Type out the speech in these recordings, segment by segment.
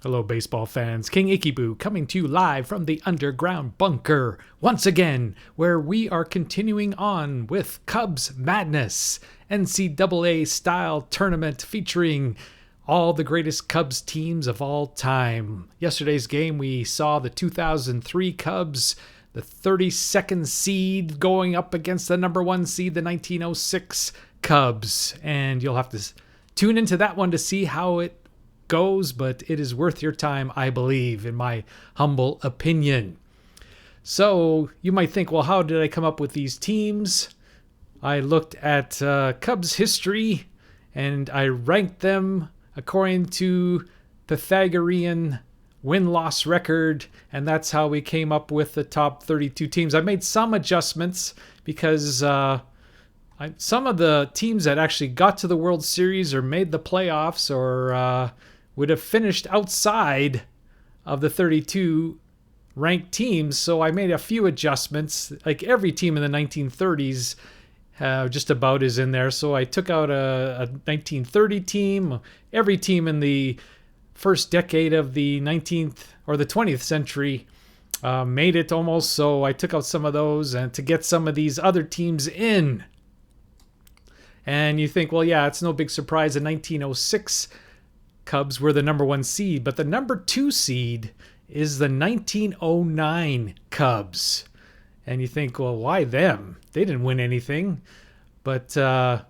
Hello, baseball fans. King Ikibu coming to you live from the underground bunker once again, where we are continuing on with Cubs Madness, NCAA style tournament featuring all the greatest Cubs teams of all time. Yesterday's game, we saw the 2003 Cubs, the 32nd seed going up against the number 1 seed, the 1906 Cubs. And you'll have to tune into that one to see how it goes, but it is worth your time, I believe, in my humble opinion. So you might think, well, how did I come up with these teams? I looked at Cubs history and I ranked them according to Pythagorean win-loss record, and that's how we came up with the top 32 teams. I made some adjustments because some of the teams that actually got to the World Series or made the playoffs or would have finished outside of the 32 ranked teams. So I made a few adjustments. Like every team in the 1930s just about is in there. So I took out a 1930 team. Every team in the first decade of the 19th or the 20th century made it almost. So I took out some of those and to get some of these other teams in. And you think, well, yeah, it's no big surprise. In 1906, Cubs were the number 1 seed, but the number 2 seed is the 1909 Cubs. And you think, well, why them? They didn't win anything. But they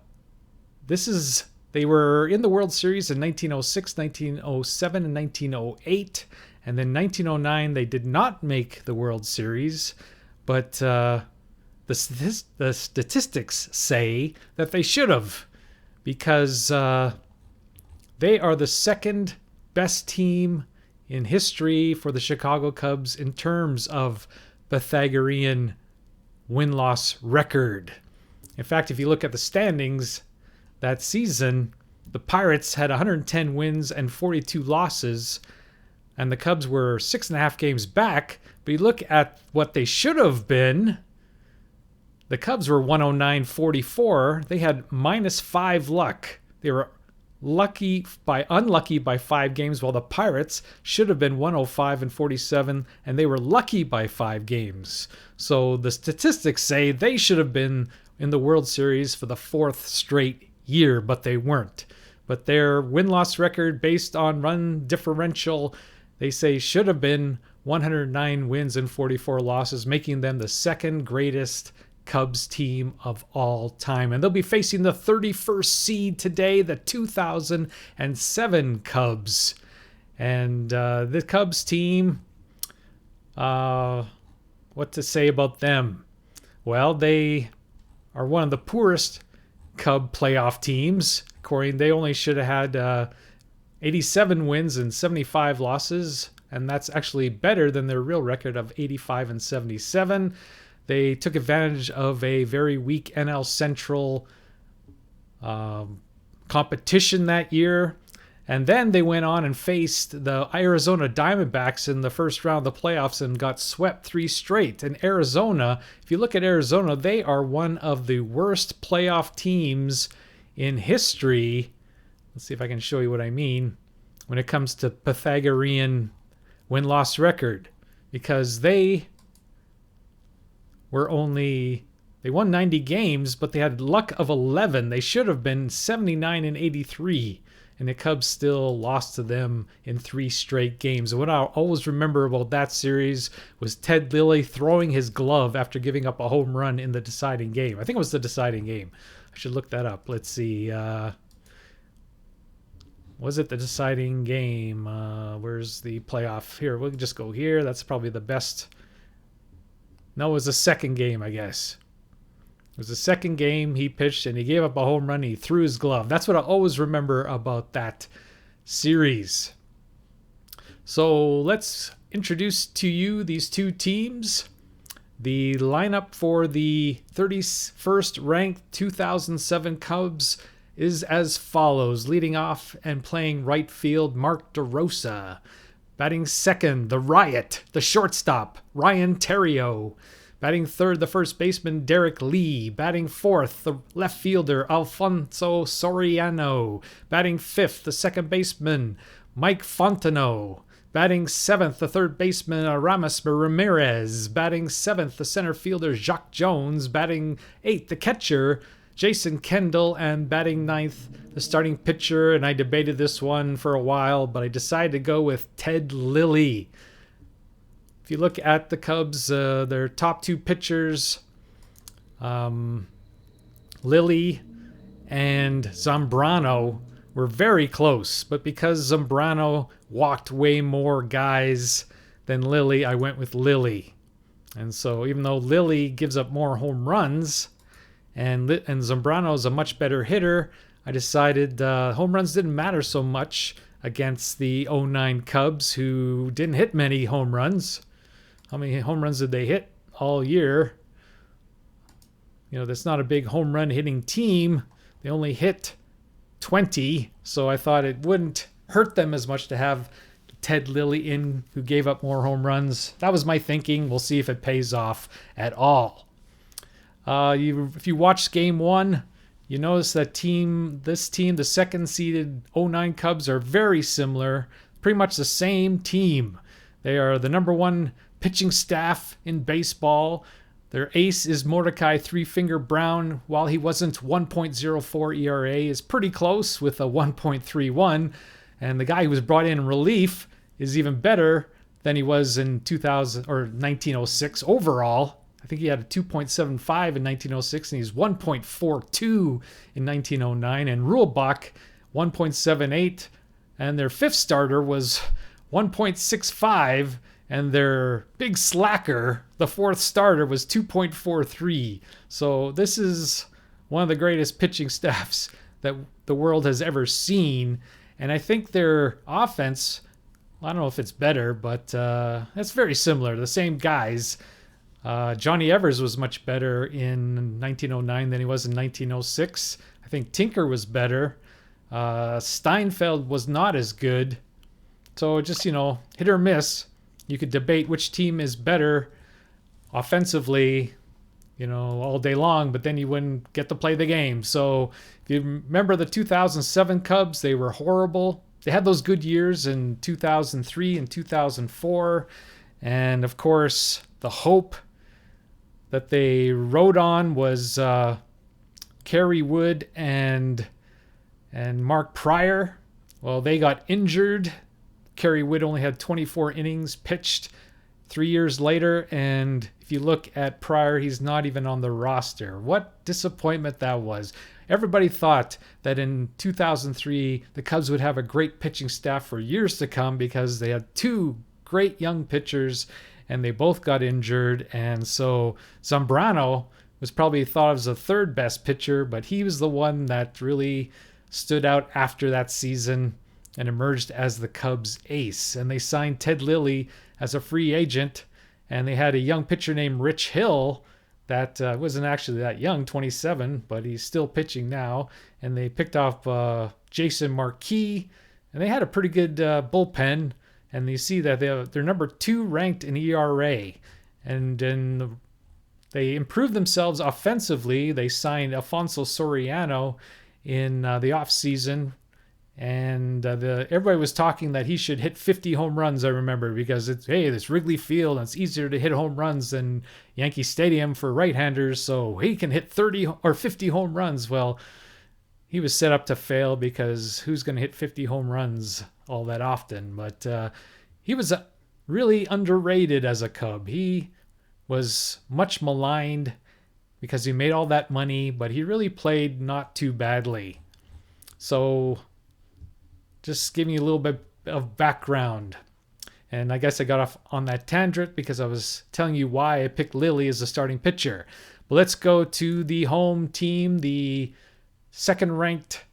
were in the World Series in 1906, 1907, and 1908. And then 1909, they did not make the World Series. But the statistics say that they should have, because they are the second best team in history for the Chicago Cubs in terms of Pythagorean win-loss record. In fact, if you look at the standings that season, the Pirates had 110 wins and 42 losses, and the Cubs were 6.5 games back. But you look at what they should have been. The Cubs were 109-44. They had -5 luck. They were unlucky by 5 games, while the Pirates should have been 105-47, and they were lucky by 5 games. So the statistics say they should have been in the World Series for the 4th straight year, but they weren't. But their win-loss record based on run differential, they say should have been 109 wins and 44 losses, making them the second greatest Cubs team of all time. And they'll be facing the 31st seed today, the 2007 Cubs. And the Cubs team, what to say about them? Well, they are one of the poorest Cub playoff teams. According, they only should have had 87 wins and 75 losses, and that's actually better than their real record of 85-77. They took advantage of a very weak NL Central competition that year. And then they went on and faced the Arizona Diamondbacks in the first round of the playoffs and got swept 3 straight. And Arizona, if you look at Arizona, they are one of the worst playoff teams in history. Let's see if I can show you what I mean when it comes to Pythagorean win-loss record. Because they won 90 games, but they had luck of 11. They should have been 79-83, and the Cubs still lost to them in 3 straight games. And what I always remember about that series was Ted Lilly throwing his glove after giving up a home run in the deciding game. I think it was the deciding game. I should look that up. Let's see. Was it the deciding game? Where's the playoff? Here, we'll just go here. That's probably the best. No, it was the second game, I guess. It was the second game he pitched, and he gave up a home run. He threw his glove. That's what I always remember about that series. So let's introduce to you these 2 teams. The lineup for the 31st ranked 2007 Cubs is as follows. Leading off and playing right field, Mark DeRosa. Batting second, the Riot, the shortstop, Ryan Theriot. Batting third, the first baseman, Derek Lee. Batting fourth, the left fielder, Alfonso Soriano. Batting fifth, the second baseman, Mike Fontenot. Batting seventh, the third baseman, Aramis Ramirez. Batting seventh, the center fielder, Jacques Jones. Batting eighth, the catcher, Jason Kendall. And batting ninth, the starting pitcher. And I debated this one for a while, but I decided to go with Ted Lilly. If you look at the Cubs, their top two pitchers, Lilly and Zambrano, were very close. But because Zambrano walked way more guys than Lilly, I went with Lilly. And so even though Lilly gives up more home runs and Zambrano is a much better hitter, I decided home runs didn't matter so much against the 09 Cubs, who didn't hit many home runs. How many home runs did they hit all year? You know, that's not a big home run hitting team. They only hit 20, so I thought it wouldn't hurt them as much to have Ted Lilly in, who gave up more home runs. That was my thinking. We'll see if it pays off at all. If you watch Game 1, you notice that this team, the second-seeded 09 Cubs, are very similar. Pretty much the same team. They are the number one pitching staff in baseball. Their ace is Mordecai Three Finger Brown. While he wasn't 1.04 ERA, is pretty close with a 1.31. And the guy who was brought in relief is even better than he was in 2000 or 1906 overall. I think he had a 2.75 in 1906, and he's 1.42 in 1909. And Ruhlbach, 1.78. And their fifth starter was 1.65. And their big slacker, the fourth starter, was 2.43. So this is one of the greatest pitching staffs that the world has ever seen. And I think their offense, I don't know if it's better, but it's very similar. The same guys. Johnny Evers was much better in 1909 than he was in 1906. I think Tinker was better. Steinfeld was not as good. So just, hit or miss. You could debate which team is better offensively, all day long, but then you wouldn't get to play the game. So if you remember the 2007 Cubs, they were horrible. They had those good years in 2003 and 2004. And of course, the hope that they rode on was Kerry Wood and Mark Pryor. Well, they got injured. Kerry Wood only had 24 innings pitched 3 years later, and if you look at Pryor, he's not even on the roster. What disappointment that was. Everybody thought that in 2003, the Cubs would have a great pitching staff for years to come because they had two great young pitchers, and they both got injured. And so Zambrano was probably thought of as the third best pitcher, but he was the one that really stood out after that season and emerged as the Cubs' ace. And they signed Ted Lilly as a free agent, and they had a young pitcher named Rich Hill that wasn't actually that young, 27, but he's still pitching now. And they picked off Jason Marquis, and they had a pretty good bullpen. And you see that they're number 2 ranked in ERA. And then they improved themselves offensively. They signed Alfonso Soriano in the offseason. And everybody was talking that he should hit 50 home runs, I remember, because it's Wrigley Field, and it's easier to hit home runs than Yankee Stadium for right-handers, so he can hit 30 or 50 home runs. Well, he was set up to fail because who's going to hit 50 home runs all that often? But he was really underrated as a Cub. He was much maligned because he made all that money, but he really played not too badly. So just giving you a little bit of background. And I guess I got off on that tangent because I was telling you why I picked Lilly as a starting pitcher. But let's go to the home team, the second-ranked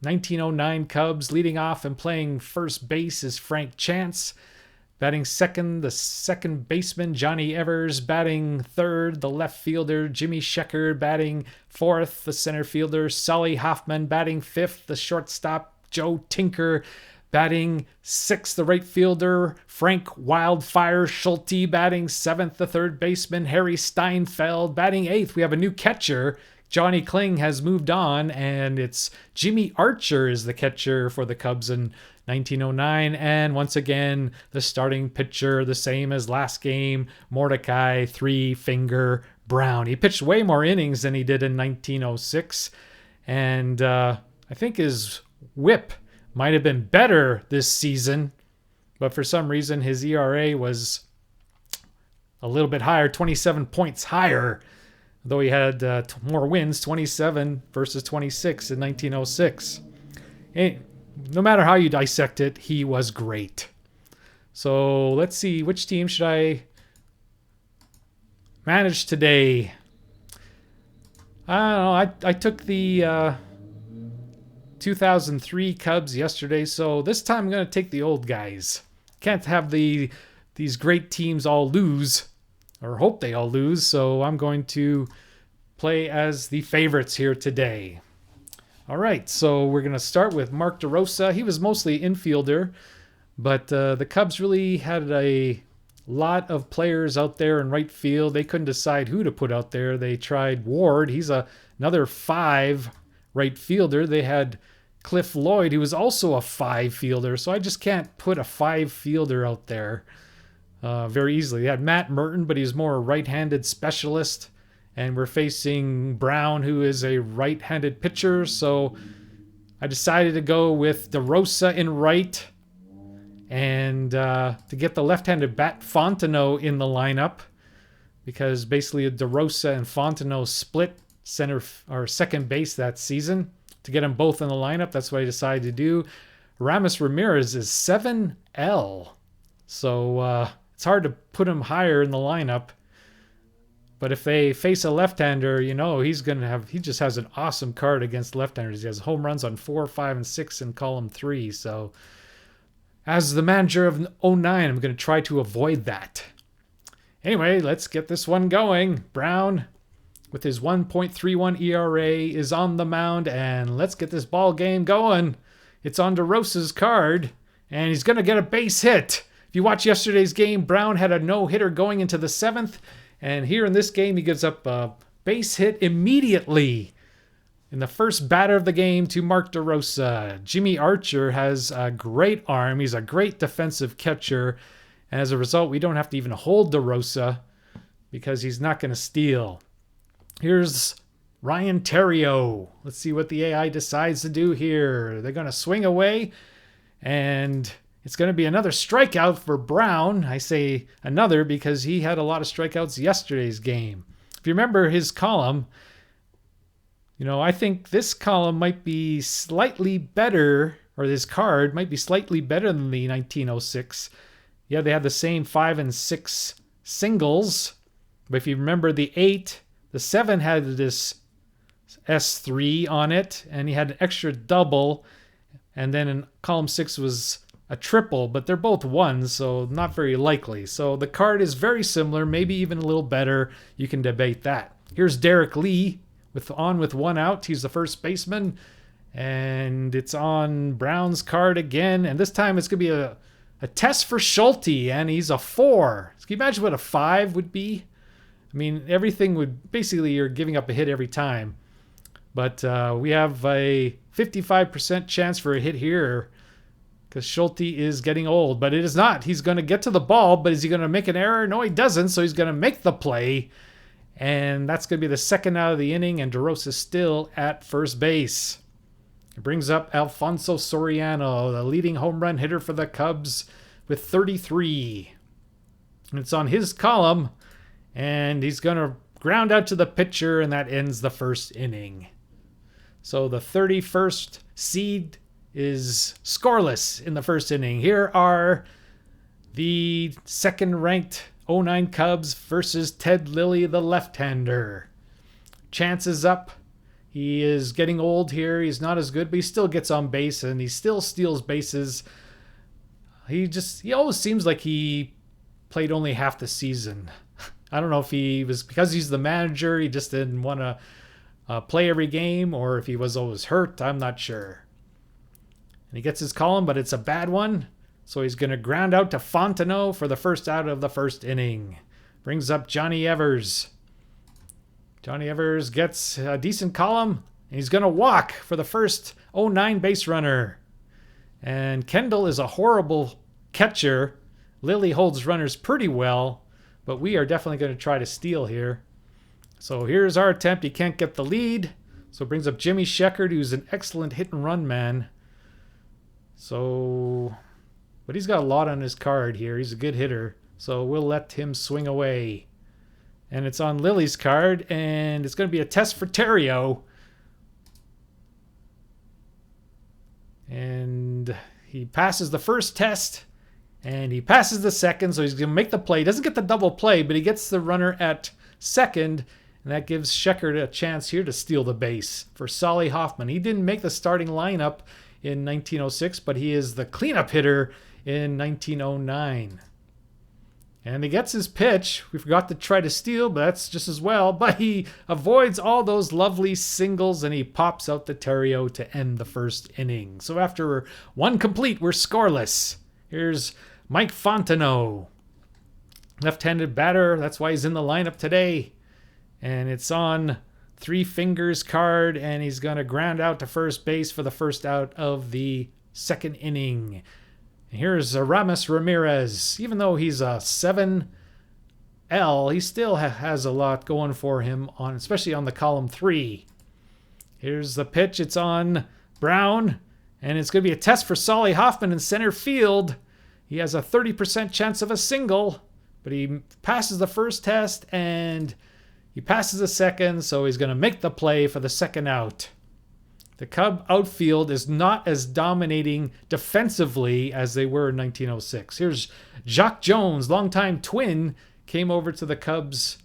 1909 Cubs. Leading off and playing first base is Frank Chance. Batting second, the second baseman, Johnny Evers. Batting third, the left fielder, Jimmy Sheckard. Batting fourth, the center fielder, Sully Hoffman. Batting fifth, the shortstop, Joe Tinker. Batting 6th, the right fielder, Frank Wildfire Schulte. Batting 7th, the third baseman, Harry Steinfeld. Batting 8th, we have a new catcher. Johnny Kling has moved on, and it's Jimmy Archer is the catcher for the Cubs in 1909. And once again, the starting pitcher, the same as last game, Mordecai Three Finger Brown. He pitched way more innings than he did in 1906. And I think his whip might have been better this season, but for some reason his ERA was a little bit higher, 27 points higher, though he had more wins, 27 versus 26 in 1906. And no matter how you dissect it, he was great. So let's see, which team should I manage today? I don't know. I took the 2003 Cubs yesterday, so this time I'm going to take the old guys. Can't have these great teams all lose, or hope they all lose, so I'm going to play as the favorites here today. All right, so we're going to start with Mark DeRosa. He was mostly infielder, but the Cubs really had a lot of players out there in right field. They couldn't decide who to put out there. They tried Ward. He's another 5 right fielder. They had Cliff Lloyd, who was also a 5 fielder, so I just can't put a 5 fielder out there very easily. They had Matt Merton, but he's more a right-handed specialist, and we're facing Brown, who is a right-handed pitcher, so I decided to go with DeRosa in right, and to get the left-handed bat Fontenot in the lineup, because basically DeRosa and Fontenot split center or second base that season. To get them both in the lineup, that's what I decided to do. Ramos Ramirez is 7L, so it's hard to put him higher in the lineup. But if they face a left-hander, he just has an awesome card against left-handers. He has home runs on 4, 5, and 6 in column 3. So as the manager of 09, I'm going to try to avoid that. Anyway, let's get this one going. Brown, with his 1.31 ERA, is on the mound, and let's get this ball game going. It's on DeRosa's card, and he's going to get a base hit. If you watch yesterday's game, Brown had a no-hitter going into the 7th, and here in this game, he gives up a base hit immediately in the first batter of the game to Mark DeRosa. Jimmy Archer has a great arm. He's a great defensive catcher, and as a result, we don't have to even hold DeRosa because he's not going to steal. Here's Ryan Terrio. Let's see what the AI decides to do here. They're going to swing away, and it's going to be another strikeout for Brown. I say another because he had a lot of strikeouts yesterday's game. If you remember his column, I think this column might be slightly better, or this card might be slightly better than the 1906. Yeah, they had the same 5 and 6 singles, but if you remember the 8, the 7 had this S3 on it, and he had an extra double, and then in column 6 was a triple, but they're both 1s, so not very likely. So the card is very similar, maybe even a little better. You can debate that. Here's Derek Lee with 1 out. He's the first baseman, and it's on Brown's card again, and this time it's going to be a test for Schulte, and he's a 4. Can you imagine what a 5 would be? I mean, everything would basically, you're giving up a hit every time. But we have a 55% chance for a hit here because Schulte is getting old. But it is not. He's going to get to the ball, but is he going to make an error? No, he doesn't. So he's going to make the play. And that's going to be the second out of the inning, and DeRosa still at first base. It brings up Alfonso Soriano, the leading home run hitter for the Cubs, with 33. And it's on his column. And he's going to ground out to the pitcher, and that ends the first inning. So the 31st seed is scoreless in the first inning. Here are the second-ranked 09 Cubs versus Ted Lilly, the left-hander. Chances up. He is getting old here. He's not as good, but he still gets on base, and he still steals bases. He always seems like he played only half the season. I don't know if he was, because he's the manager, he just didn't want to play every game, or if he was always hurt. I'm not sure. And he gets his column, but it's a bad one. So he's going to ground out to Fontenot for the first out of the first inning. Brings up Johnny Evers. Johnny Evers gets a decent column, and he's going to walk for the first 0-9 base runner. And Kendall is a horrible catcher. Lilly holds runners pretty well, but we are definitely going to try to steal here. So here's our attempt. He can't get the lead. So it brings up Jimmy Sheckard, who's an excellent hit-and-run man. So, but he's got a lot on his card here. He's a good hitter. So we'll let him swing away. And it's on Lilly's card, and it's going to be a test for Terrio. And he passes the first test, and he passes the second, so he's going to make the play. He doesn't get the double play, but he gets the runner at second, and that gives Sheckard a chance here to steal the base for Solly Hoffman. He didn't make the starting lineup in 1906, but he is the cleanup hitter in 1909. And he gets his pitch. We forgot to try to steal, but that's just as well. But he avoids all those lovely singles, and he pops out the Terrio to end the first inning. So after one complete, we're scoreless. Here's Mike Fontenot. Left-handed batter. That's why he's in the lineup today. And it's on Three Fingers card, and he's going to ground out to first base for the first out of the second inning. Here's Aramis Ramirez. Even though he's a 7L, he still has a lot going for him, especially on the column 3. Here's the pitch. It's on Brown, and it's going to be a test for Solly Hoffman in center field. He has a 30% chance of a single, but he passes the first test, and he passes the second, so he's going to make the play for the second out. The Cub outfield is not as dominating defensively as they were in 1906. Here's Jacques Jones, longtime Twin, came over to the Cubs,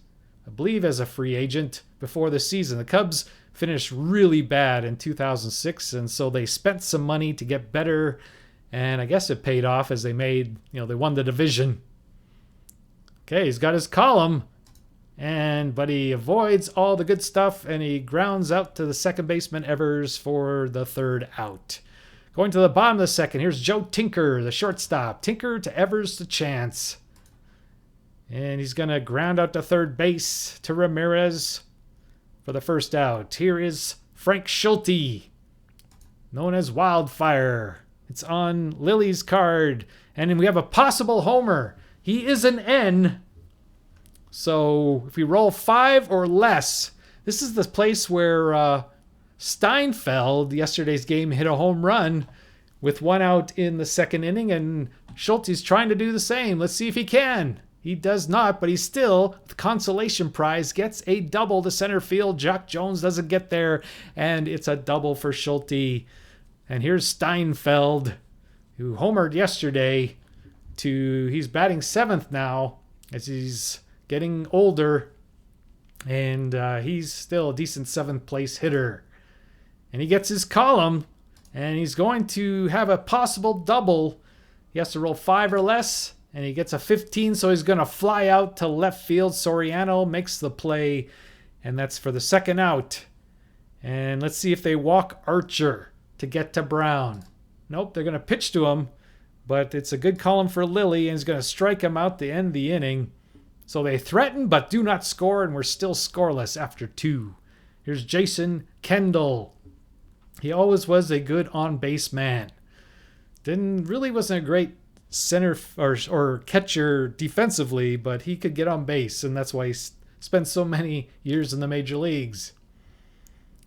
I believe as a free agent before the season. The Cubs finished really bad in 2006, and so they spent some money to get better, and I guess it paid off as they won the division. Okay, he's got his column. But he avoids all the good stuff, and he grounds out to the second baseman Evers for the third out. Going to the bottom of the second, here's Joe Tinker, the shortstop. Tinker to Evers to Chance. And he's going to ground out to third base to Ramirez for the first out. Here is Frank Schulte, known as Wildfire. It's on Lilly's card. And then we have a possible homer. He is an N. So if we roll 5 or less, this is the place where Steinfeld, yesterday's game, hit a home run with 1 out in the second inning, and Schulte's trying to do the same. Let's see if he can. He does not, but he still, the consolation prize, gets a double to center field. Jacques Jones doesn't get there, and it's a double for Schulte. And here's Steinfeld, who homered yesterday. He's batting 7th now as he's getting older, and he's still a decent 7th place hitter. And he gets his column, and he's going to have a possible double. He has to roll 5 or less, and he gets a 15, so he's going to fly out to left field. Soriano makes the play, and that's for the second out. And let's see if they walk Archer to get to Brown. Nope, they're going to pitch to him, but it's a good column for Lilly, and he's going to strike him out to end the inning. So they threaten but do not score, and we're still scoreless after 2. Here's Jason Kendall. He always was a good on-base man. Wasn't a great center or catcher defensively, but he could get on base, and that's why he spent so many years in the major leagues.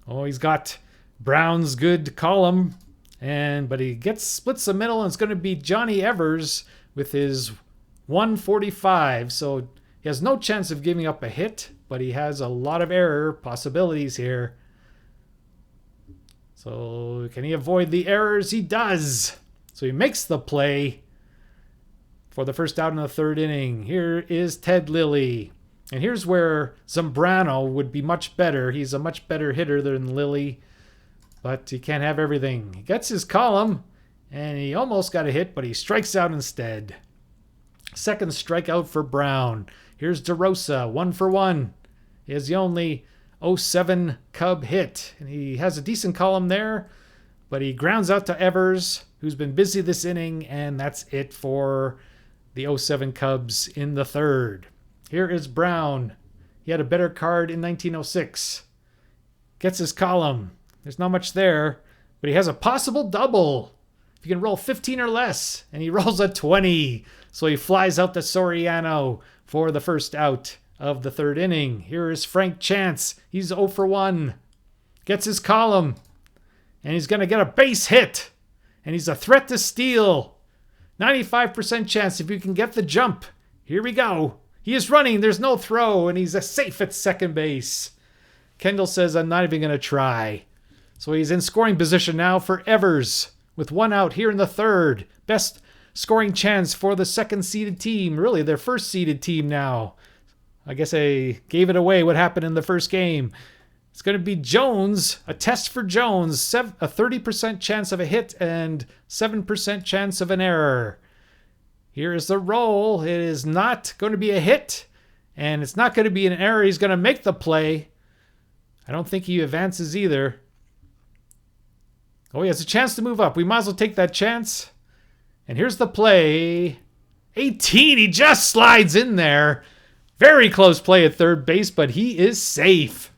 Oh, he's got Brown's good column, but he splits the middle, and it's going to be Johnny Evers with his 145, so he has no chance of giving up a hit, but he has a lot of error possibilities here. So can he avoid the errors? He does. So he makes the play for the first out in the third inning. Here is Ted Lilly. And here's where Zambrano would be much better. He's a much better hitter than Lilly, but he can't have everything. He gets his column, and he almost got a hit, but he strikes out instead. Second strikeout for Brown. Here's DeRosa, 1 for 1. He has the only 07 Cub hit, and he has a decent column there, but he grounds out to Evers who's been busy this inning, and that's it for the 07 Cubs in the third. Here is Brown. He had a better card in 1906. Gets his column. There's not much there, but he has a possible double. If you can roll 15 or less, and he rolls a 20. So he flies out to Soriano for the first out of the third inning. Here is Frank Chance. He's 0 for 1. Gets his column, and he's going to get a base hit. And he's a threat to steal. 95% chance if you can get the jump. Here we go. He is running. There's no throw, and he's safe at second base. Kendall says, I'm not even going to try. So he's in scoring position now for Evers with 1 out here in the third. Best scoring chance for the second-seeded team. Really, their first-seeded team now. I guess I gave it away what happened in the first game. It's going to be Jones, a test for Jones. A 30% chance of a hit and 7% chance of an error. Here is the roll. It is not going to be a hit, and it's not going to be an error. He's going to make the play. I don't think he advances either. Oh, he has a chance to move up. We might as well take that chance. And here's the play. 18. He just slides in there. Very close play at third base, but he is safe.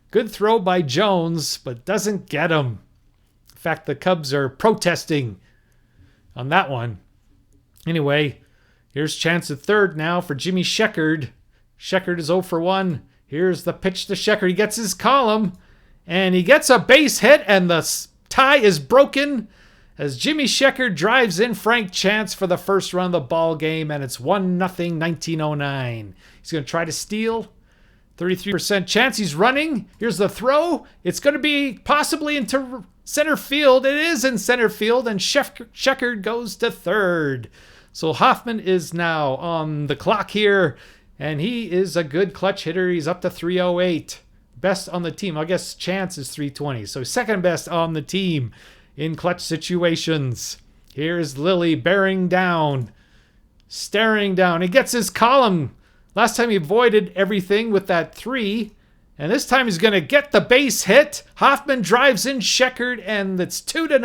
Good throw by Jones, but doesn't get him. In fact, the Cubs are protesting on that one. Anyway, here's chance at third now for Jimmy Sheckard. Sheckard is 0 for 1. Here's the pitch to Sheckard. He gets his column, and he gets a base hit, and the tie is broken as Jimmy Sheckard drives in Frank Chance for the first run of the ball game, and it's 1-0 1909. He's going to try to steal. 33% chance. He's running. Here's the throw. It's going to be possibly into center field. It is in center field, and Sheckard goes to third. So Hoffman is now on the clock here, and he is a good clutch hitter. He's up to 308. Best on the team. I guess Chance is 320. So second best on the team in clutch situations. Here's Lilly bearing down, staring down. He gets his column. Last time he avoided everything with that 3. And this time he's going to get the base hit. Hoffman drives in Sheckard, and it's 2-0,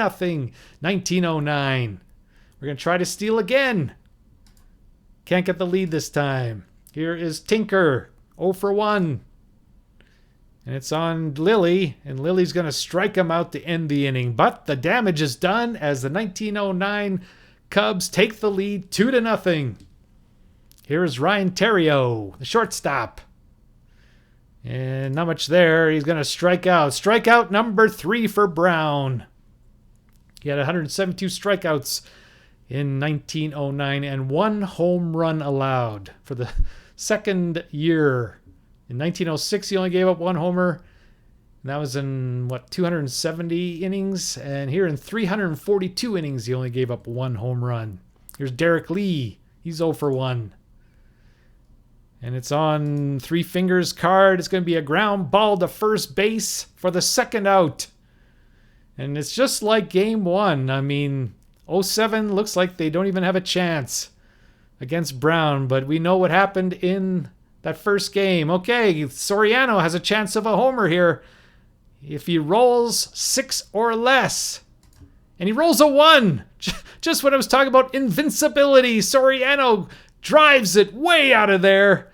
1909. We're going to try to steal again. Can't get the lead this time. Here is Tinker, 0 for 1. And it's on Lilly, and Lilly's going to strike him out to end the inning. But the damage is done as the 1909 Cubs take the lead 2-0. Here is Ryan Terrio, the shortstop. And not much there. He's going to strike out. Strikeout number 3 for Brown. He had 172 strikeouts in 1909 and 1 home run allowed for the second year. In 1906, he only gave up 1 homer. And that was in, 270 innings? And here in 342 innings, he only gave up 1 home run. Here's Derek Lee. He's 0 for 1. And it's on Three Fingers card. It's going to be a ground ball to first base for the second out. And it's just like game 1. I mean, 07 looks like they don't even have a chance against Brown. But we know what happened in that first game. Okay, Soriano has a chance of a homer here. If he rolls 6 or less. And he rolls a 1. Just what I was talking about, invincibility. Soriano drives it way out of there.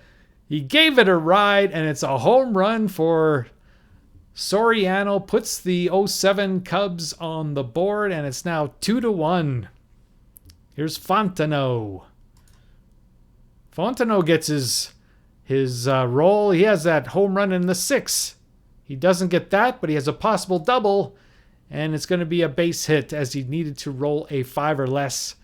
He gave it a ride, and it's a home run for Soriano. Puts the 07 Cubs on the board, and it's now 2-1. Here's Fontenot. Fontenot gets his roll. He has that home run in the 6th. He doesn't get that, but he has a possible double, and it's going to be a base hit as he needed to roll a 5 or less.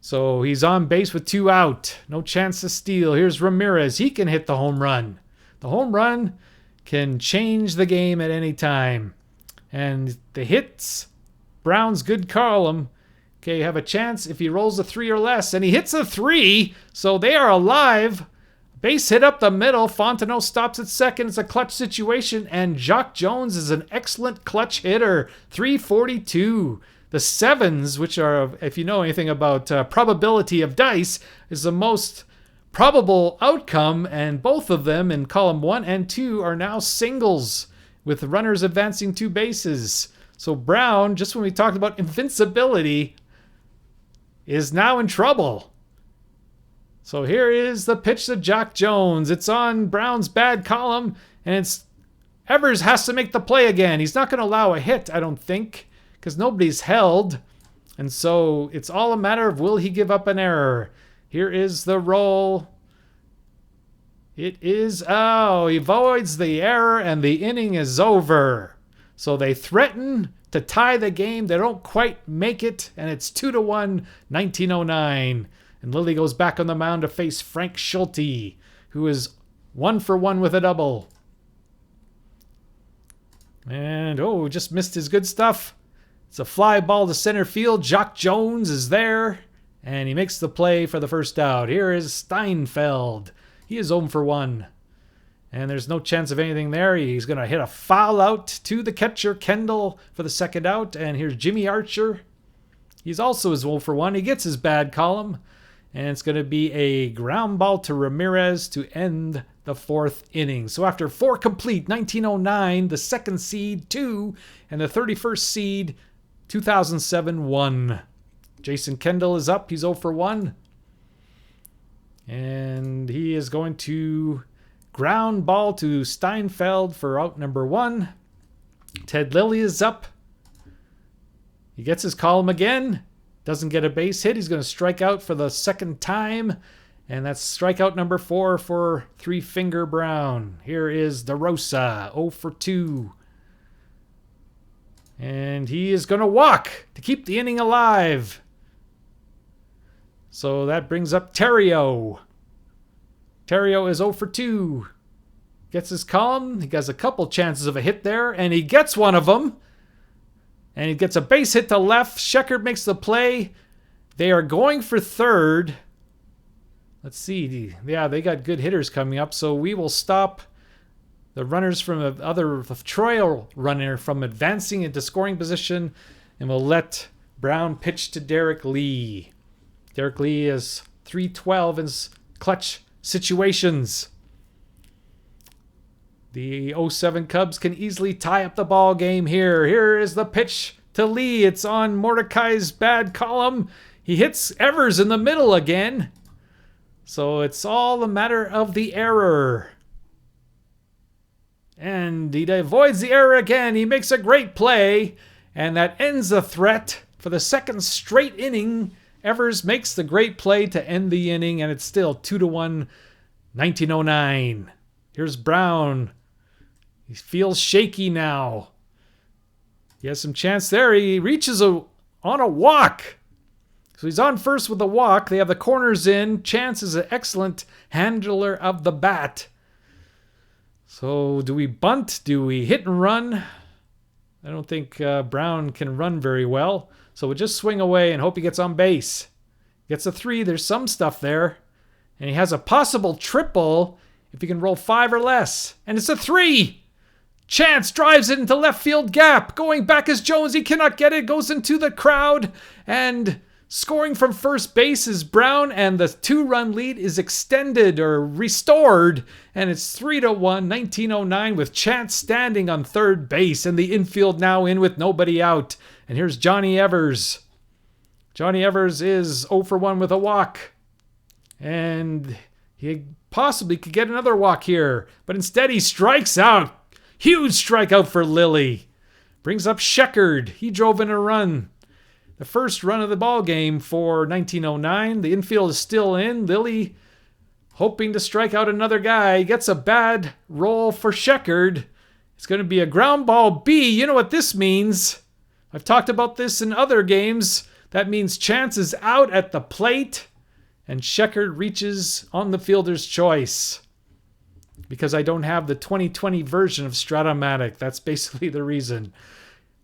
So he's on base with 2 out. No chance to steal. Here's Ramirez. He can hit the home run. The home run can change the game at any time. And the hits, Brown's good column. Okay, you have a chance if he rolls a 3 or less. And he hits a 3, so they are alive. Base hit up the middle. Fontenot stops at second. It's a clutch situation. And Jock Jones is an excellent clutch hitter. 342. The 7s, which are, if you know anything about probability of dice, is the most probable outcome, and both of them in column 1 and 2 are now singles with runners advancing 2 bases. So Brown, just when we talked about invincibility, is now in trouble. So here is the pitch to Jock Jones. It's on Brown's bad column, and it's Evers has to make the play again. He's not going to allow a hit, I don't think, because nobody's held. And so it's all a matter of will he give up an error. Here is the roll. It is, oh, he avoids the error, and the inning is over. So they threaten to tie the game. They don't quite make it, and it's 2-1, 1909. And Lilly goes back on the mound to face Frank Schulte, who is 1 for 1 with a double. And, oh, just missed his good stuff. It's a fly ball to center field. Jock Jones is there, and he makes the play for the first out. Here is Steinfeld. He is 0 for 1. And there's no chance of anything there. He's going to hit a foul out to the catcher, Kendall, for the second out. And here's Jimmy Archer. He's also 0 for 1. He gets his bad column. And it's going to be a ground ball to Ramirez to end the 4th inning. So after 4 complete, 1909, the 2nd seed, 2, and the 31st seed, 2007, 1. Jason Kendall is up. He's 0 for 1. And he is going to ground ball to Steinfeld for out number 1. Ted Lilly is up. He gets his column again. Doesn't get a base hit. He's going to strike out for the 2nd time. And that's strikeout number 4 for Three Finger Brown. Here is DeRosa, 0 for 2. And he is going to walk to keep the inning alive. So that brings up Terrio. Terrio is 0 for 2. Gets his column. He has a couple chances of a hit there, and he gets one of them. And he gets a base hit to left. Sheckard makes the play. They are going for 3rd. Let's see. Yeah, they got good hitters coming up, so we will stop the runners from the Troy runner from advancing into scoring position, and we'll let Brown pitch to Derek Lee. Derek Lee is 312 in clutch situations. The 07 Cubs can easily tie up the ball game here. Here is the pitch to Lee. It's on Mordecai's bad column. He hits Evers in the middle again. So it's all a matter of the error. And he avoids the error again. He makes a great play. And that ends the threat. For the 2nd straight inning, Evers makes the great play to end the inning. And it's still 2-1, 1909. Here's Brown. He feels shaky now. He has some chance there. He reaches on a walk. So he's on first with a walk. They have the corners in. Chance is an excellent handler of the bat. So do we bunt? Do we hit and run? I don't think Brown can run very well. So we'll just swing away and hope he gets on base. Gets a 3. There's some stuff there. And he has a possible triple if he can roll 5 or less. And it's a 3. Chance drives it into left field gap. Going back is Jones. He cannot get it. Goes into the crowd. And scoring from first base is Brown. And the 2-run lead is extended or restored. And it's 3-1, 1909 with Chance standing on third base. And the infield now in with nobody out. And here's Johnny Evers. Johnny Evers is 0 for 1 with a walk. And he possibly could get another walk here. But instead he strikes out. Huge strikeout for Lilly. Brings up Sheckard. He drove in a run. The first run of the ball game for 1909. The infield is still in. Lilly hoping to strike out another guy. He gets a bad roll for Sheckard. It's going to be a ground ball B. You know what this means. I've talked about this in other games. That means Chance is out at the plate. And Sheckard reaches on the fielder's choice. Because I don't have the 2020 version of Stratomatic. That's basically the reason.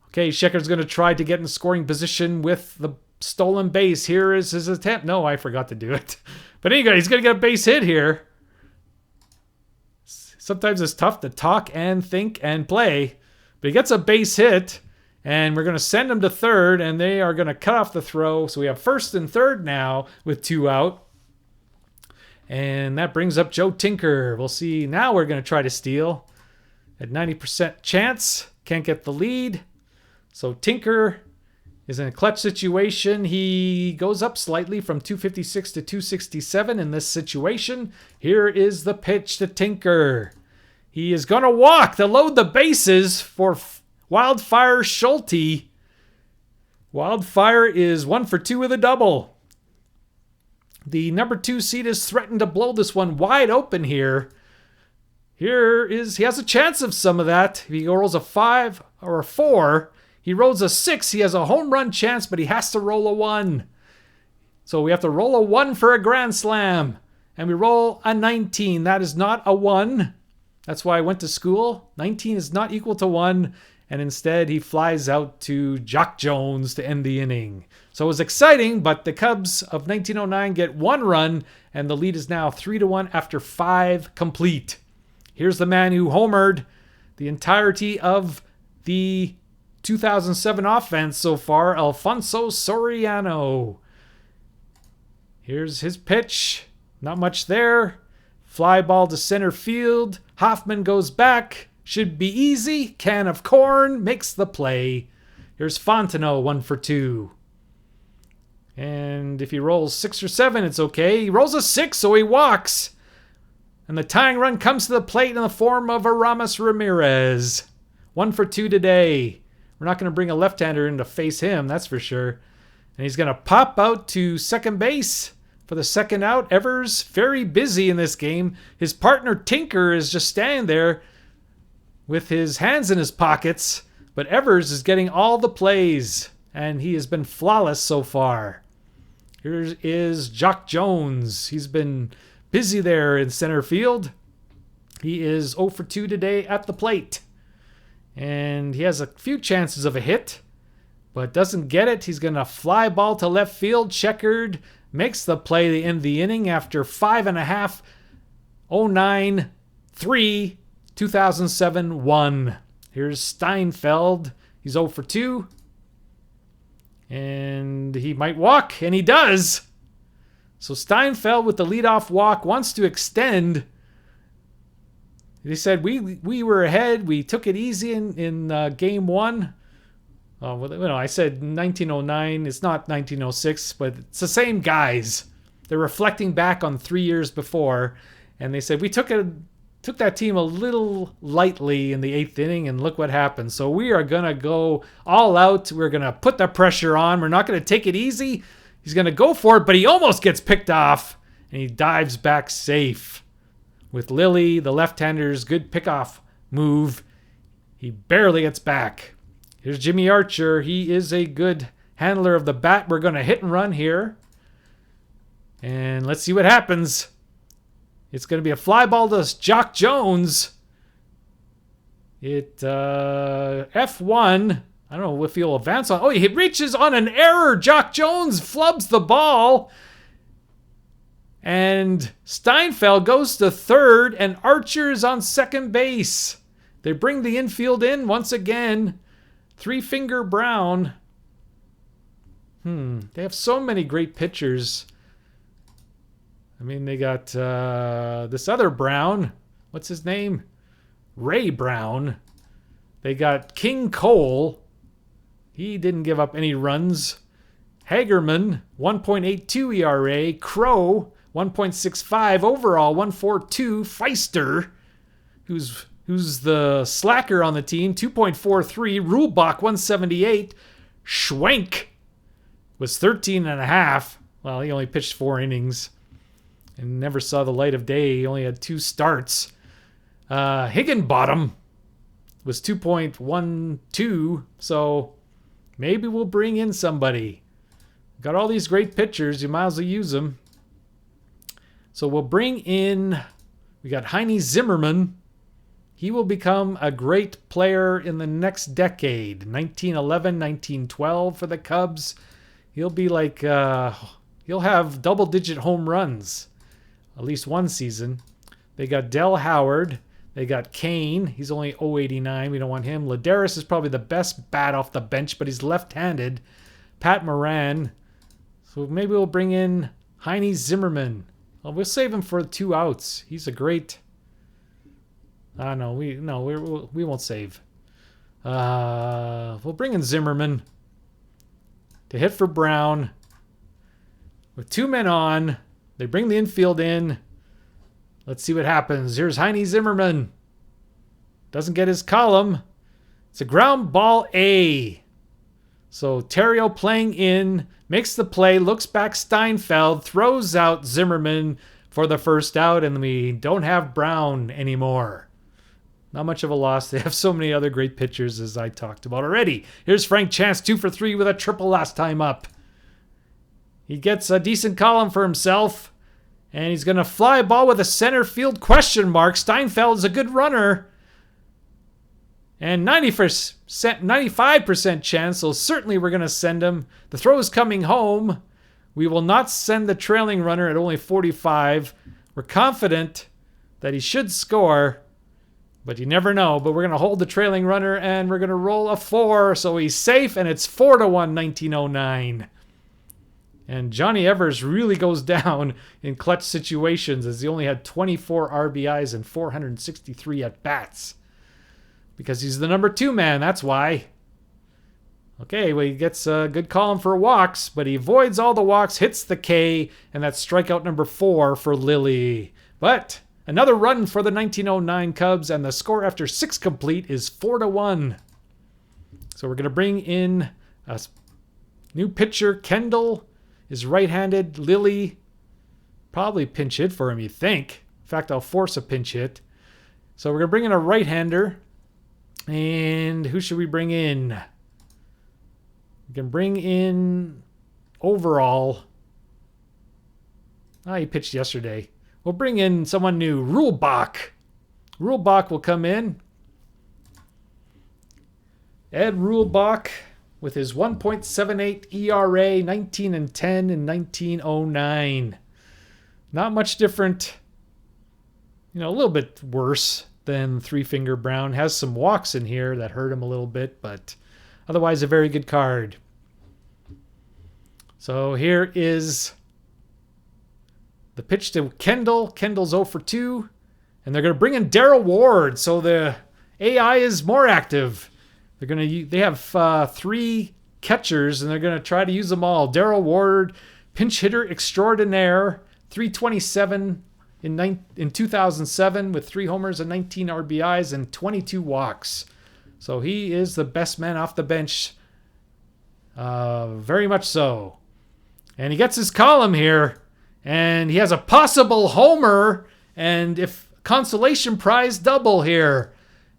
Okay, Sheckard's going to try to get in scoring position with the stolen base. Here is his attempt. No, I forgot to do it. But anyway, he's going to get a base hit here. Sometimes it's tough to talk and think and play. But he gets a base hit. And we're going to send him to third. And they are going to cut off the throw. So we have first and third now with 2 out. And that brings up Joe Tinker. We'll see. Now we're going to try to steal. At 90% chance. Can't get the lead. So Tinker is in a clutch situation. He goes up slightly from 256 to 267 in this situation. Here is the pitch to Tinker. He is going to walk to load the bases for Wildfire Schulte. Wildfire is 1 for 2 with a double. The number 2 seed is threatened to blow this one wide open here. He has a chance of some of that. If he rolls a 5 or a 4, he rolls a 6. He has a home run chance, but he has to roll a 1. So we have to roll a 1 for a grand slam. And we roll a 19. That is not a 1. That's why I went to school. 19 is not equal to 1. And instead, he flies out to Jock Jones to end the inning. So it was exciting, but the Cubs of 1909 get 1 run, and the lead is now 3-1 after 5 complete. Here's the man who homered the entirety of the 2007 offense so far, Alfonso Soriano. Here's his pitch. Not much there. Fly ball to center field. Hoffman goes back. Should be easy. Can of corn makes the play. Here's Fontenot, 1 for 2. And if he rolls 6 or 7, it's okay. He rolls a 6, so he walks. And the tying run comes to the plate in the form of Aramis Ramirez. 1 for 2 today. We're not going to bring a left-hander in to face him, that's for sure. And he's going to pop out to second base for the second out. Evers, very busy in this game. His partner, Tinker, is just standing there with his hands in his pockets, but Evers is getting all the plays, and he has been flawless so far. Here is Jock Jones. He's been busy there in center field. He is 0 for 2 today at the plate, and he has a few chances of a hit, but doesn't get it. He's going to fly ball to left field, checkered, makes the play to end the inning after 5.5, 09, 3, 2007, 1. Here's Steinfeld. He's 0 for 2. And he might walk, and he does. So Steinfeld with the leadoff walk wants to extend. They said, we were ahead. We took it easy in game 1. I said 1909. It's not 1906, but it's the same guys. They're reflecting back on 3 years before, and they said, we took that team a little lightly in the 8th inning, and look what happened. So we are going to go all out. We're going to put the pressure on. We're not going to take it easy. He's going to go for it, but he almost gets picked off, and he dives back safe. With Lilly, the left-hander's good pickoff move, he barely gets back. Here's Jimmy Archer. He is a good handler of the bat. We're going to hit and run here. And let's see what happens. It's going to be a fly ball to Jock Jones. F1. I don't know if he'll advance on. Oh, he reaches on an error. Jock Jones flubs the ball. And Steinfeld goes to third, and Archer is on second base. They bring the infield in once again. Three-finger Brown. They have so many great pitchers. I mean, they got this other Brown. What's his name? Ray Brown. They got King Cole. He didn't give up any runs. Hagerman, 1.82 ERA. Crow, 1.65 overall, 1.42. Feister, who's the slacker on the team, 2.43. Rulebach, 178. Schwenk was 13.5. Well, he only pitched 4 innings and never saw the light of day. He only had 2 starts. Higginbottom was 2.12. So maybe we'll bring in somebody. Got all these great pitchers. You might as well use them. So we'll bring in, we got Heine Zimmerman. He will become a great player in the next decade. 1911, 1912 for the Cubs. He'll be like, he'll have double-digit home runs. At least one season. They got Del Howard. They got Kane. He's only 0.89. We don't want him. Ladarius is probably the best bat off the bench, but he's left-handed. Pat Moran. So maybe we'll bring in Heine Zimmerman. Well, we'll save him for 2 outs. He's a great... no, we won't save. We'll bring in Zimmerman to hit for Brown. With 2 men on, they bring the infield in. Let's see what happens. Here's Heine Zimmerman. Doesn't get his column. It's a ground ball A. So Terrio playing in, makes the play, looks back Steinfeld, throws out Zimmerman for the first out, and we don't have Brown anymore. Not much of a loss. They have so many other great pitchers, as I talked about already. Here's Frank Chance, 2 for 3 with a triple last time up. He gets a decent column for himself, and he's going to fly a ball with a center field question mark. Steinfeld is a good runner. And 95% chance, so certainly we're going to send him. The throw is coming home. We will not send the trailing runner at only 45. We're confident that he should score, but you never know. But we're going to hold the trailing runner, and we're going to roll a 4, so he's safe, and it's 4-1, 1909. And Johnny Evers really goes down in clutch situations, as he only had 24 RBIs and 463 at-bats. Because he's the number 2 man, that's why. Okay, well, he gets a good column for walks, but he avoids all the walks, hits the K, and that's strikeout number 4 for Lilly. But another run for the 1909 Cubs, and the score after 6 complete is 4-1. So we're going to bring in a new pitcher. Kendall is right-handed. Lilly, probably pinch hit for him, you think. In fact, I'll force a pinch hit. So we're going to bring in a right-hander. And who should we bring in? We can bring in Overall. He pitched yesterday. We'll bring in someone new. Rulebach. Rulebach will come in. Ed Rulebach with his 1.78 ERA, 19-10 in 1909. Not much different. A little bit worse than Three Finger Brown. Has some walks in here that hurt him a little bit, but otherwise a very good card. So here is the pitch to Kendall. Kendall's 0 for 2, and they're going to bring in Darrell Ward, so the AI is more active. They have 3 catchers, and they're going to try to use them all. Darrell Ward, pinch hitter extraordinaire, 327 in 2007 with 3 homers and 19 RBIs and 22 walks. So he is the best man off the bench. Very much so. And he gets his column here, and he has a possible homer, and if consolation prize double here.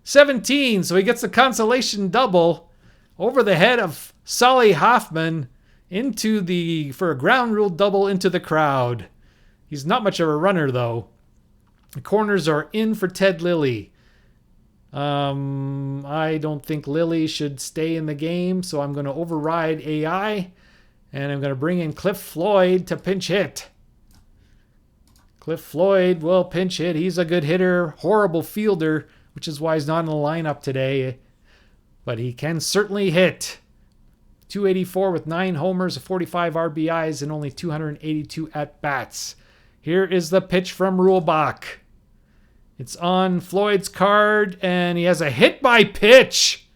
17, so he gets the consolation double over the head of Solly Hoffman for a ground rule double into the crowd. He's not much of a runner, though. The corners are in for Ted Lilly. I don't think Lilly should stay in the game, so I'm going to override AI, and I'm going to bring in Cliff Floyd to pinch hit. Cliff Floyd will pinch hit. He's a good hitter, horrible fielder, which is why he's not in the lineup today. But he can certainly hit. 284 with 9 homers, 45 RBIs, and only 282 at-bats. Here is the pitch from Rulebach. It's on Floyd's card, and he has a hit by pitch.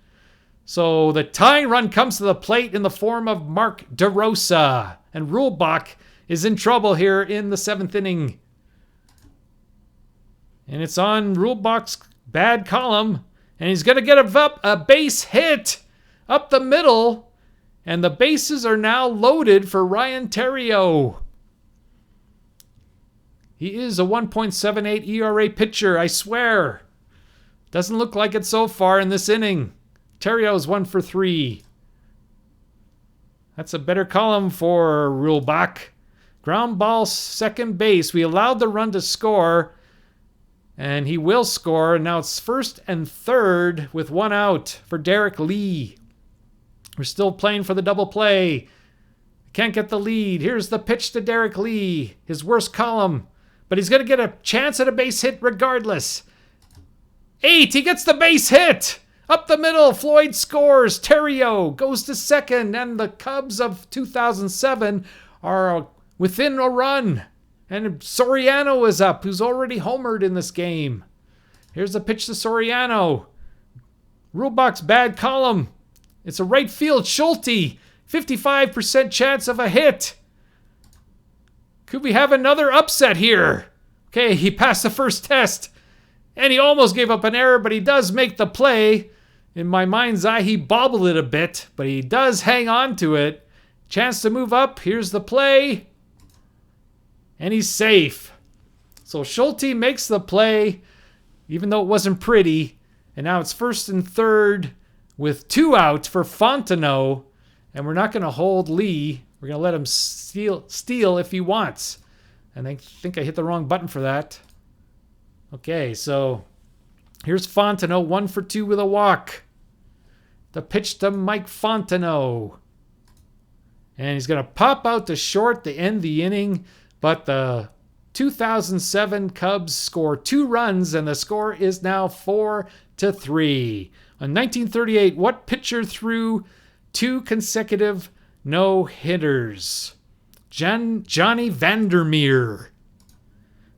So the tying run comes to the plate in the form of Mark DeRosa. And Rulebach is in trouble here in the 7th inning. And it's on Rulebach's bad column, and he's going to get a base hit up the middle, and the bases are now loaded for Ryan Terrio. He is a 1.78 ERA pitcher, I swear. Doesn't look like it so far in this inning. Terrio's 1 for 3. That's a better column for Rulebach. Ground ball, second base. We allowed the run to score, and he will score. Now it's first and third with 1 out for Derek Lee. We're still playing for the double play. Can't get the lead. Here's the pitch to Derek Lee. His worst column. But he's going to get a chance at a base hit regardless. 8. He gets the base hit. Up the middle. Floyd scores. Terrio goes to second. And the Cubs of 2007 are within a run. And Soriano is up, who's already homered in this game. Here's the pitch to Soriano. Rulebach's bad column. It's a right field Schulte. 55% chance of a hit. Could we have another upset here? Okay, he passed the first test. And he almost gave up an error, but he does make the play. In my mind's eye, he bobbled it a bit, but he does hang on to it. Chance to move up. Here's the play. And he's safe. So Schulte makes the play, even though it wasn't pretty. And now it's first and third with 2 outs for Fontenot. And we're not going to hold Lee. We're going to let him steal if he wants. And I think I hit the wrong button for that. Okay, so here's Fontenot, 1 for 2 with a walk. The pitch to Mike Fontenot. And he's going to pop out to short to end the inning. But the 2007 Cubs score 2 runs, and the score is now 4-3. In 1938, what pitcher threw 2 consecutive no-hitters? Johnny Vandermeer.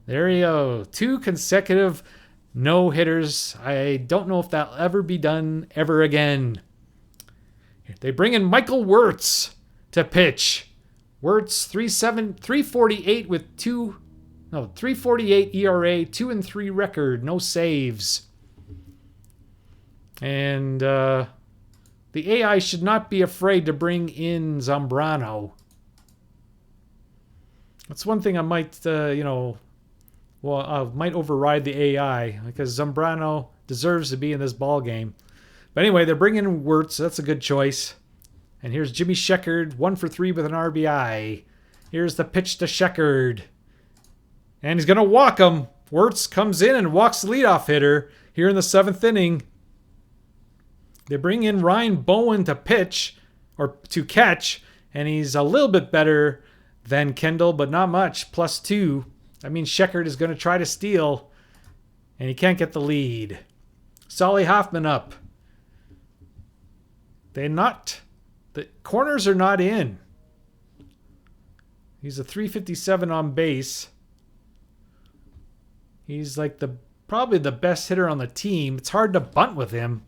There you go. 2 consecutive no-hitters. I don't know if that'll ever be done ever again. They bring in Michael Wirtz to pitch. Wirtz 348 with 348 ERA, 2-3 record, no saves. And the AI should not be afraid to bring in Zambrano. That's one thing I might, might override the AI because Zambrano deserves to be in this ball game. But anyway, they're bringing in Wirtz. So that's a good choice. And here's Jimmy Sheckard, 1 for 3 with an RBI. Here's the pitch to Sheckard. And he's going to walk him. Wirtz comes in and walks the leadoff hitter here in the 7th inning. They bring in Ryan Bowen to pitch, or to catch, and he's a little bit better than Kendall, but not much, +2. That means Sheckard is going to try to steal, and he can't get the lead. Solly Hoffman up. The corners are not in. He's a 357 on base. He's like probably the best hitter on the team. It's hard to bunt with him.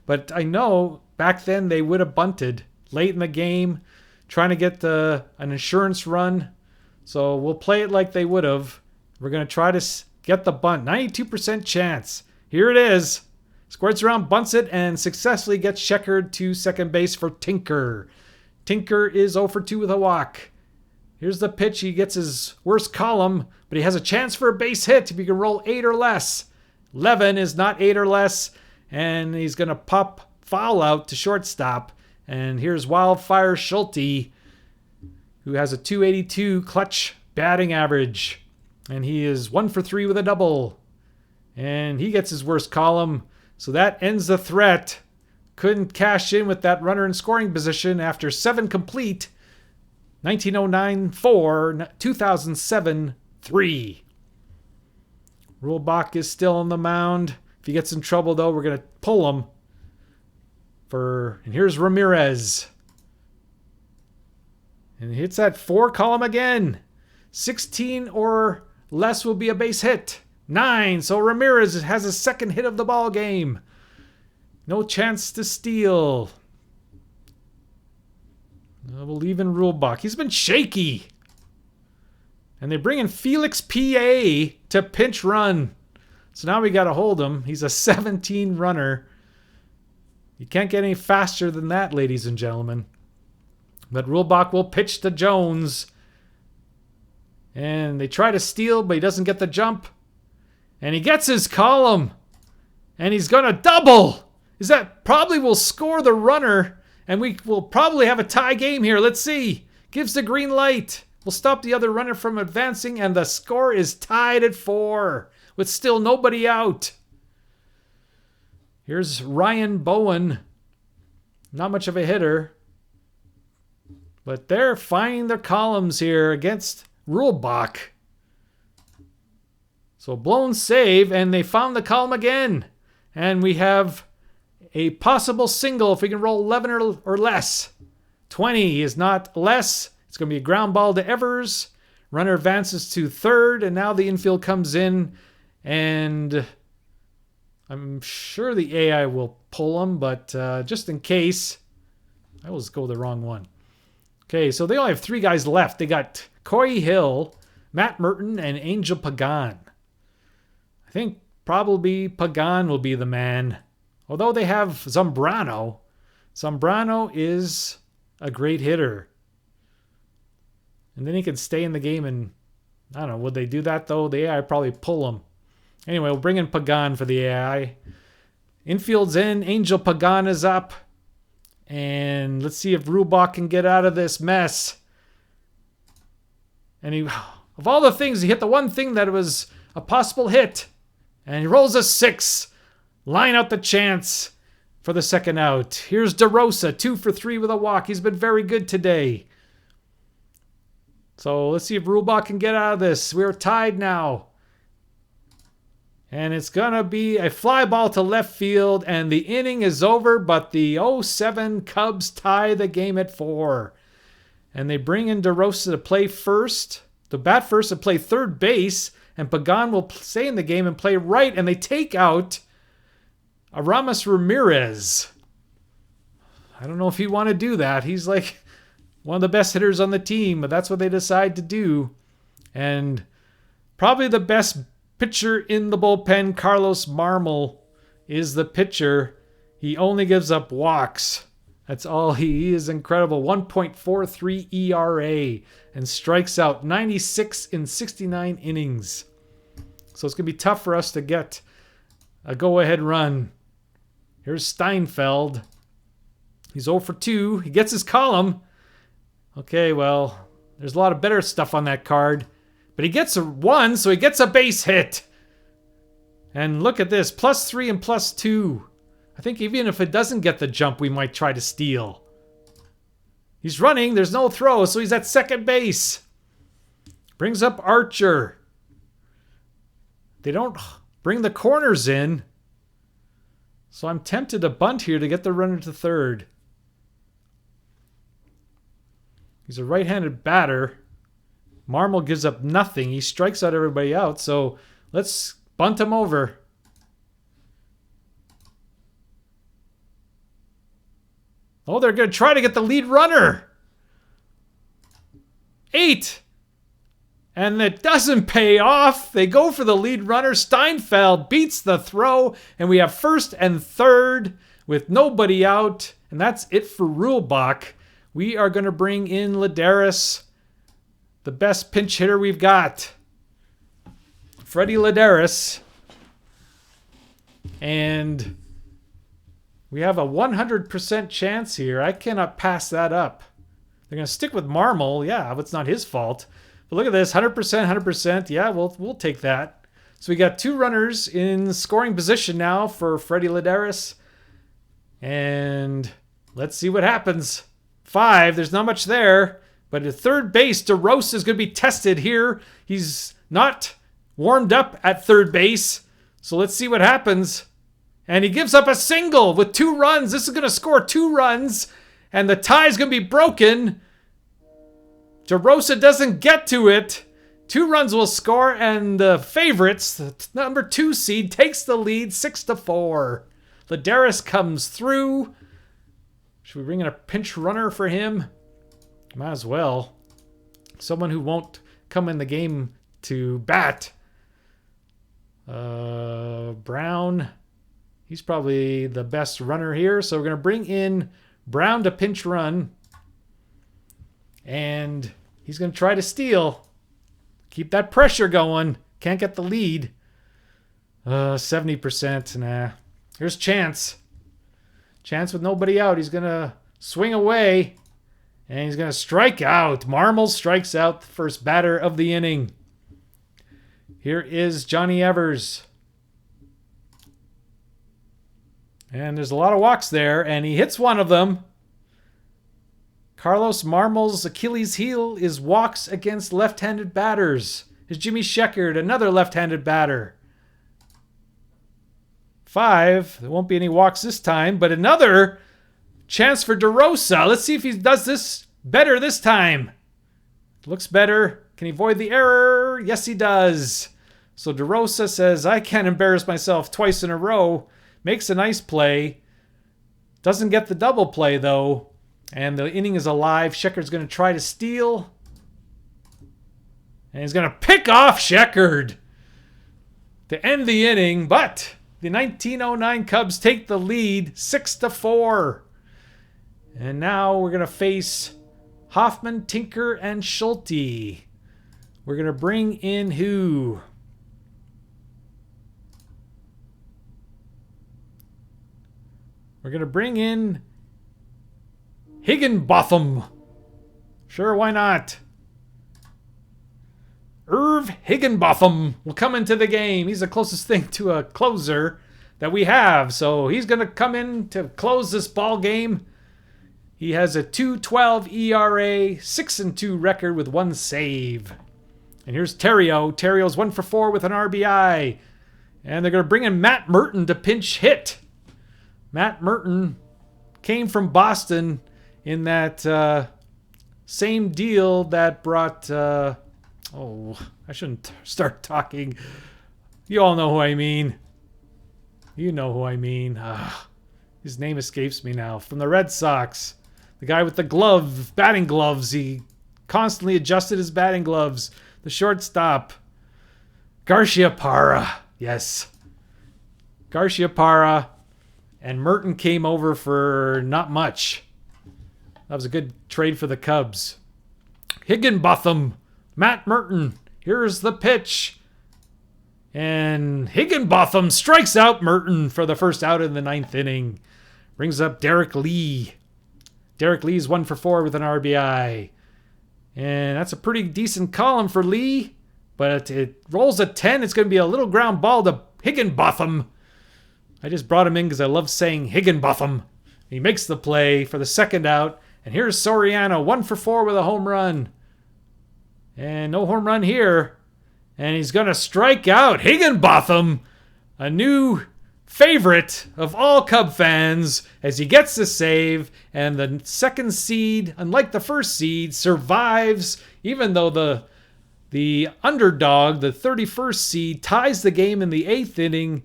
But I know back then they would have bunted late in the game, trying to get an insurance run. So we'll play it like they would have. We're going to try to get the bunt. 92% chance. Here it is. Squirts around, bunts it, and successfully gets Sheckard to second base for Tinker. Tinker is 0 for 2 with a walk. Here's the pitch. He gets his worst column, but he has a chance for a base hit if he can roll 8 or less. 11 is not 8 or less, and he's going to pop foul out to shortstop. And here's Wildfire Schulte, who has a 282 clutch batting average. And he is 1 for 3 with a double. And he gets his worst column. So that ends the threat. Couldn't cash in with that runner in scoring position after 7 complete. 1909 4, 2007 3. Rulebach is still on the mound. If he gets in trouble, though, we're going to pull him. And here's Ramirez. And he hits that 4 column again. 16 or less will be a base hit. 9. So Ramirez has his second hit of the ball game. No chance to steal. We'll leave in Rulebach. He's been shaky. And they bring in Felix P.A. to pinch run. So now we got to hold him. He's a 17 runner. You can't get any faster than that, ladies and gentlemen. But Rulebach will pitch to Jones. And they try to steal, but he doesn't get the jump. And he gets his column. And he's going to double. That probably will score the runner. And we will probably have a tie game here. Let's see. Gives the green light. We'll stop the other runner from advancing. And the score is tied at 4. With still nobody out. Here's Ryan Bowen. Not much of a hitter. But they're finding their columns here against Rulebach. So blown save, and they found the column again. And we have a possible single if we can roll 11 or less. 20 is not less. It's going to be a ground ball to Evers. Runner advances to third, and now the infield comes in. And I'm sure the AI will pull them, but just in case, I always go the wrong one. Okay, so they only have 3 guys left. They got Coy Hill, Matt Merton, and Angel Pagan. I think probably Pagan will be the man. Although they have Zambrano. Zambrano is a great hitter. And then he can stay in the game and, I don't know, would they do that though? The AI probably pull him. Anyway, we'll bring in Pagan for the AI. Infield's in. Angel Pagan is up. And let's see if Rubach can get out of this mess. And he, of all the things, he hit the one thing that was a possible hit. And he rolls a 6. Line out the chance for the second out. Here's DeRosa, 2 for 3 with a walk. He's been very good today. So let's see if Rubach can get out of this. We're tied now. And it's going to be a fly ball to left field. And the inning is over. But the 07 Cubs tie the game at 4. And they bring in DeRosa to play first. To bat first and play third base. And Pagan will stay in the game and play right. And they take out Aramis Ramirez. I don't know if you want to do that. He's like one of the best hitters on the team. But that's what they decide to do. And probably the best pitcher in the bullpen, Carlos Marmol, is the pitcher. He only gives up walks. That's all. He is incredible. 1.43 ERA and strikes out 96 in 69 innings. So it's going to be tough for us to get a go-ahead run. Here's Steinfeld. He's 0 for 2. He gets his column. Okay, well, there's a lot of better stuff on that card. But he gets a 1, so he gets a base hit. And look at this, +3 and +2. I think even if it doesn't get the jump, we might try to steal. He's running, there's no throw, so he's at second base. Brings up Archer. They don't bring the corners in. So I'm tempted to bunt here to get the runner to third. He's a right-handed batter. Marmol gives up nothing. He strikes out everybody out. So let's bunt him over. Oh, they're going to try to get the lead runner. 8. And it doesn't pay off. They go for the lead runner. Steinfeld beats the throw. And we have first and third with nobody out. And that's it for Rulebach. We are going to bring in Ladares, the best pinch hitter we've got. Freddie Ladares. And we have a 100% chance here. I cannot pass that up. They're going to stick with Marmol. Yeah, but it's not his fault. But look at this. 100%, 100%. Yeah, we'll take that. So we got 2 runners in scoring position now for Freddie Ladares. And let's see what happens. 5. There's not much there. But at third base, DeRosa is going to be tested here. He's not warmed up at third base. So let's see what happens. And he gives up a single with 2 runs. This is going to score 2 runs. And the tie is going to be broken. DeRosa doesn't get to it. 2 runs will score. And the favorites, the number 2 seed, takes the lead 6-4. Ladares comes through. Should we bring in a pinch runner for him? Might as well. Someone who won't come in the game to bat. Brown. He's probably the best runner here. So we're going to bring in Brown to pinch run. And he's going to try to steal. Keep that pressure going. Can't get the lead. 70%. Nah. Here's Chance. Chance with nobody out. He's going to swing away. And he's going to strike out. Marmol strikes out the first batter of the inning. Here is Johnny Evers. And there's a lot of walks there. And he hits one of them. Carlos Marmol's Achilles heel is walks against left-handed batters. Here's Jimmy Sheckard, another left-handed batter. 5. There won't be any walks this time. But another chance for DeRosa. Let's see if he does this better this time. Looks better. Can he avoid the error? Yes, he does. So DeRosa says, I can't embarrass myself twice in a row. Makes a nice play. Doesn't get the double play, though. And the inning is alive. Schecker's going to try to steal. And he's going to pick off Scheckerd to end the inning. But the 1909 Cubs take the lead 6-4. And now we're going to face Hoffman, Tinker, and Schulte. We're going to bring in who? We're going to bring in Higginbotham. Sure, why not? Irv Higginbotham will come into the game. He's the closest thing to a closer that we have. So he's going to come in to close this ball game. He has a 2.12 ERA, 6-2 record with 1 save. And here's Terrio. Terrio's 1 for 4 with an RBI. And they're going to bring in Matt Merton to pinch hit. Matt Merton came from Boston in that same deal that brought... I shouldn't start talking. You all know who I mean. You know who I mean. His name escapes me now. From the Red Sox. The guy with the batting gloves. He constantly adjusted his batting gloves. The shortstop. Garciaparra. Yes. Garciaparra. And Merton came over for not much. That was a good trade for the Cubs. Higginbotham. Matt Merton. Here's the pitch. And Higginbotham strikes out Merton for the first out in the 9th inning. Brings up Derek Lee. Derek Lee's 1 for 4 with an RBI. And that's a pretty decent column for Lee. But it rolls a 10. It's going to be a little ground ball to Higginbotham. I just brought him in because I love saying Higginbotham. He makes the play for the second out. And here's Soriano, 1 for 4 with a home run. And no home run here. And he's going to strike out Higginbotham, a new favorite of all Cub fans, as he gets the save. And the second seed, unlike the first seed, survives, even though the underdog, the 31st seed, ties the game in the 8th inning.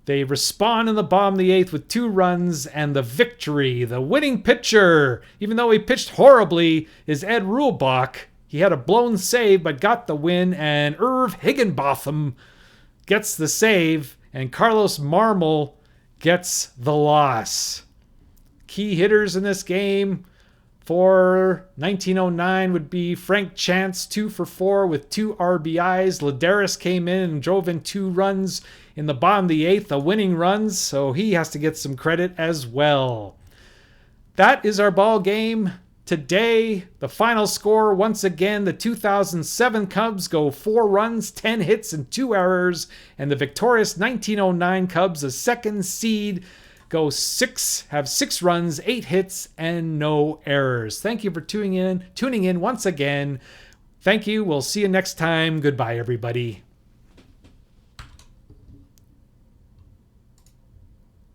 They respond in the bottom of the 8th with 2 runs, and the victory, the winning pitcher, even though he pitched horribly, is Ed Ruhlbach. He had a blown save, but got the win, and Irv Higginbotham gets the save, and Carlos Marmol gets the loss. Key hitters in this game for 1909 would be Frank Chance, 2 for 4 with 2 RBIs. Ladarius came in and drove in 2 runs in the bottom of the 8th, the winning runs, so he has to get some credit as well. That is our ball game today. The final score, once again, the 2007 Cubs go 4 runs, 10 hits, and 2 errors, and the victorious 1909 Cubs, the second seed, have 6 runs, 8 hits, and no errors. Thank you for tuning in once again. Thank you. We'll see you next time. Goodbye, everybody.